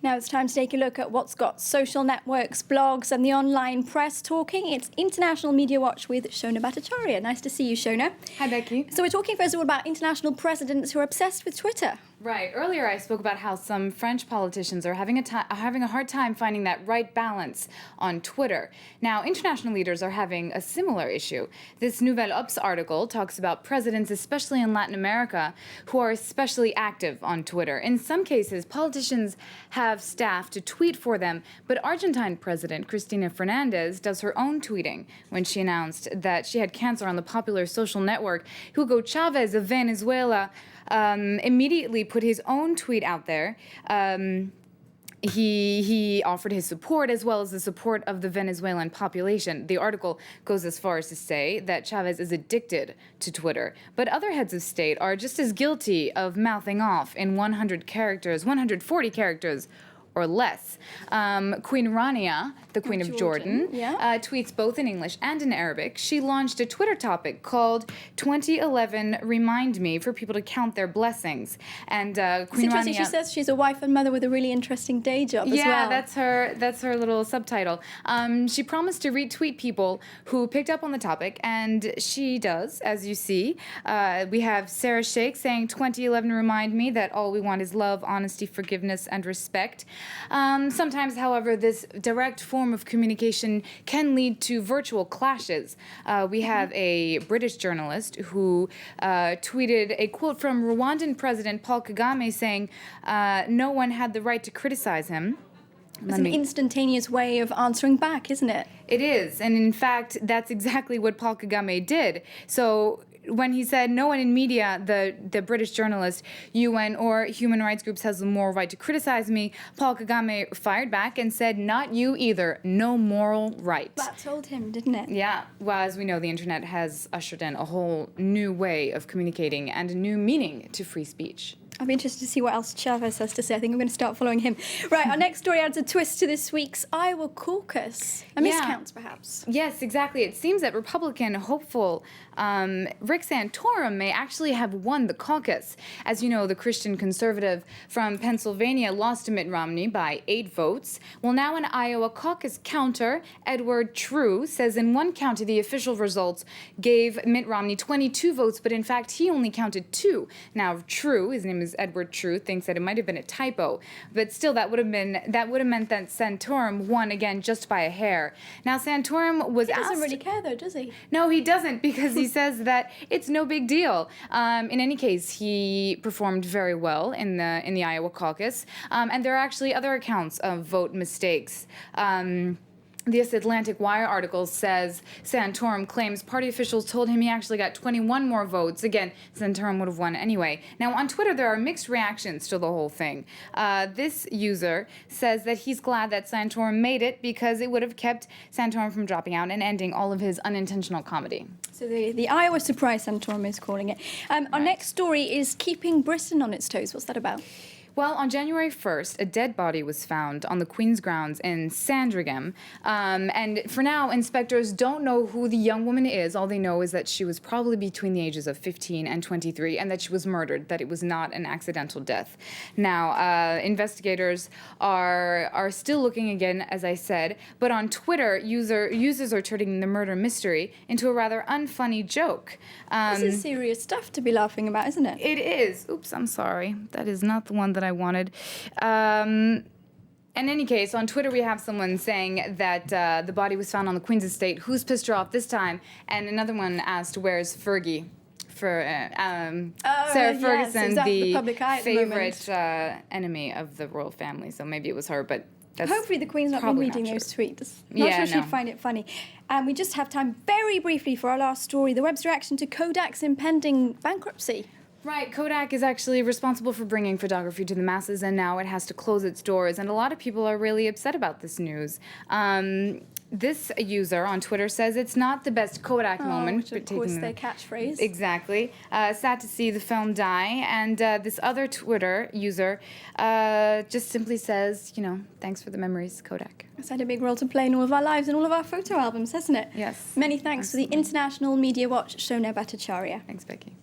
Now it's time to take a look at what's got social networks, blogs and the online press talking. It's International Media Watch with Shona Bhattacharya. Nice to see you, Shona. Hi, Becky. So we're talking first of all about international presidents who are obsessed with Twitter. Right. Earlier I spoke about how some French politicians are having a hard time finding that right balance on Twitter. Now, international leaders are having a similar issue. This Nouvelle Obs article talks about presidents, especially in Latin America, who are especially active on Twitter. In some cases, politicians have staff to tweet for them, but Argentine President Cristina Fernandez does her own tweeting when she announced that she had cancer on the popular social network. Hugo Chavez of Venezuela immediately put his own tweet out there. He offered his support as well as the support of the Venezuelan population. The article goes as far as to say that Chavez is addicted to Twitter, but other heads of state are just as guilty of mouthing off in 140 characters or less. Queen Rania, the Queen of Jordan, tweets both in English and in Arabic. She launched a Twitter topic called 2011 Remind Me for people to count their blessings. And Queen Rania... She says she's a wife and mother with a really interesting day job as well. Yeah, that's her little subtitle. She promised to retweet people who picked up on the topic, and she does, as you see. We have Sarah Sheikh saying 2011 Remind Me that all we want is love, honesty, forgiveness, and respect. Sometimes, however, this direct form of communication can lead to virtual clashes. We have a British journalist who tweeted a quote from Rwandan President Paul Kagame saying, no one had the right to criticize him. It's an instantaneous way of answering back, isn't it? It is, and in fact, that's exactly what Paul Kagame did. So when he said no one in media, the British journalist, UN or human rights groups has the moral right to criticize me, Paul Kagame fired back and said, not you either, no moral right. That told him, didn't it? Yeah, well, as we know, the internet has ushered in a whole new way of communicating and a new meaning to free speech. I'll be interested to see what else Chavez has to say. I think I'm going to start following him. Right, our next story adds a twist to this week's Iowa caucus. A miscount, perhaps. Yes, exactly. It seems that Republican hopeful Rick Santorum may actually have won the caucus. As you know, the Christian conservative from Pennsylvania lost to Mitt Romney by 8 votes. Well, now an Iowa caucus counter, Edward True, says in one county the official results gave Mitt Romney 22 votes, but in fact he only counted 2. Now, True, his name is Edward True, thinks that it might have been a typo, but still that would have meant that Santorum won again just by a hair. Now, Santorum was asked... He doesn't really care though, does he? No, he doesn't, because he says that it's no big deal. In any case, he performed very well in the Iowa caucus, and there are actually other accounts of vote mistakes. This Atlantic Wire article says Santorum claims party officials told him he actually got 21 more votes. Again, Santorum would have won anyway. Now, on Twitter, there are mixed reactions to the whole thing. This user says that he's glad that Santorum made it because it would have kept Santorum from dropping out and ending all of his unintentional comedy. So the Iowa surprise, Santorum is calling it. Our next story is keeping Britain on its toes. What's that about? Well, on January 1st, a dead body was found on the Queen's grounds in Sandringham. And for now, inspectors don't know who the young woman is. All they know is that she was probably between the ages of 15 and 23 and that she was murdered, that it was not an accidental death. Now, investigators are still looking again, as I said, but on Twitter, users are turning the murder mystery into a rather unfunny joke. This is serious stuff to be laughing about, isn't it? It is. Oops, I'm sorry. That is not the one that I wanted. In any case, on Twitter we have someone saying that the body was found on the Queen's estate. Who's pissed her off this time? And another one asked, "Where's Fergie?" For Sarah Ferguson, yes, the public eye favorite enemy of the royal family. So maybe it was her, but that's hopefully the Queen's not been reading those tweets. Not sure she'd find it funny. And we just have time very briefly for our last story, the web's reaction to Kodak's impending bankruptcy. Right, Kodak is actually responsible for bringing photography to the masses, and now it has to close its doors, and a lot of people are really upset about this news. This user on Twitter says it's not the best Kodak moment. Which of course their catchphrase. Exactly. Sad to see the film die, and this other Twitter user just simply says, you know, thanks for the memories, Kodak. It's had a big role to play in all of our lives and all of our photo albums, hasn't it? Yes. Many thanks to the International Media Watch, Shona Bhattacharya. Thanks, Becky.